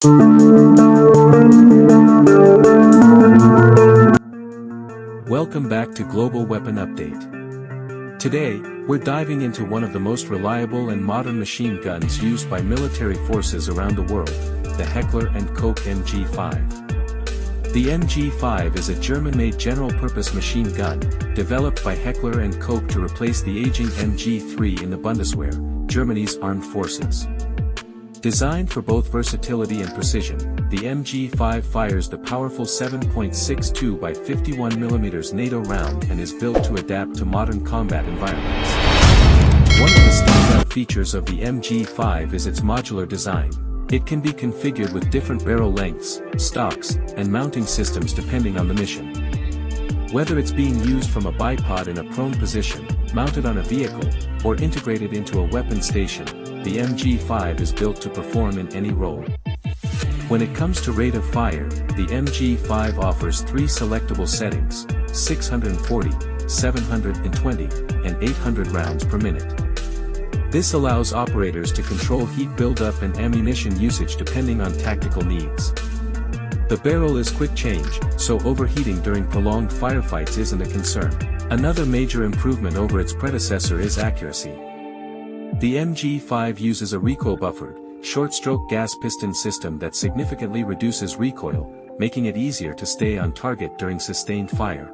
Welcome back to Global Weapon Update. Today, we're diving into one of the most reliable and modern machine guns used by military forces around the world, the Heckler Koch MG5. The MG5 is a German-made general-purpose machine gun, developed by Heckler Koch to replace the aging MG3 in the Bundeswehr, Germany's armed forces. Designed for both versatility and precision, the MG5 fires the powerful 7.62 by 51mm NATO round and is built to adapt to modern combat environments. One of the standout features of the MG5 is its modular design. It can be configured with different barrel lengths, stocks, and mounting systems depending on the mission. Whether it's being used from a bipod in a prone position, mounted on a vehicle, or integrated into a weapon station, the MG5 is built to perform in any role. When it comes to rate of fire, the MG5 offers 3 selectable settings: 640, 720, and 800 rounds per minute. This allows operators to control heat buildup and ammunition usage depending on tactical needs. The barrel is quick change, so overheating during prolonged firefights isn't a concern. Another major improvement over its predecessor is accuracy. The MG5 uses a recoil-buffered, short-stroke gas piston system that significantly reduces recoil, making it easier to stay on target during sustained fire.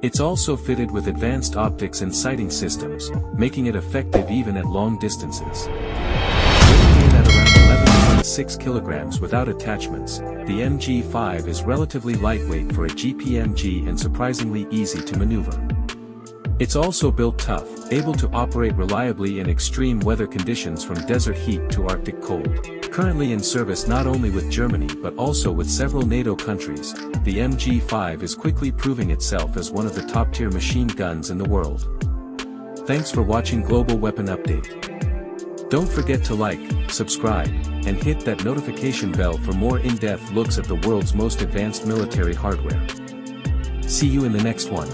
It's also fitted with advanced optics and sighting systems, making it effective even at long distances. Weighing in at around 11.6 kilograms without attachments, the MG5 is relatively lightweight for a GPMG and surprisingly easy to maneuver. It's also built tough, able to operate reliably in extreme weather conditions from desert heat to Arctic cold. Currently in service not only with Germany but also with several NATO countries, the MG5 is quickly proving itself as one of the top-tier machine guns in the world. Thanks for watching Global Weapon Update. Don't forget to like, subscribe, and hit that notification bell for more in-depth looks at the world's most advanced military hardware. See you in the next one.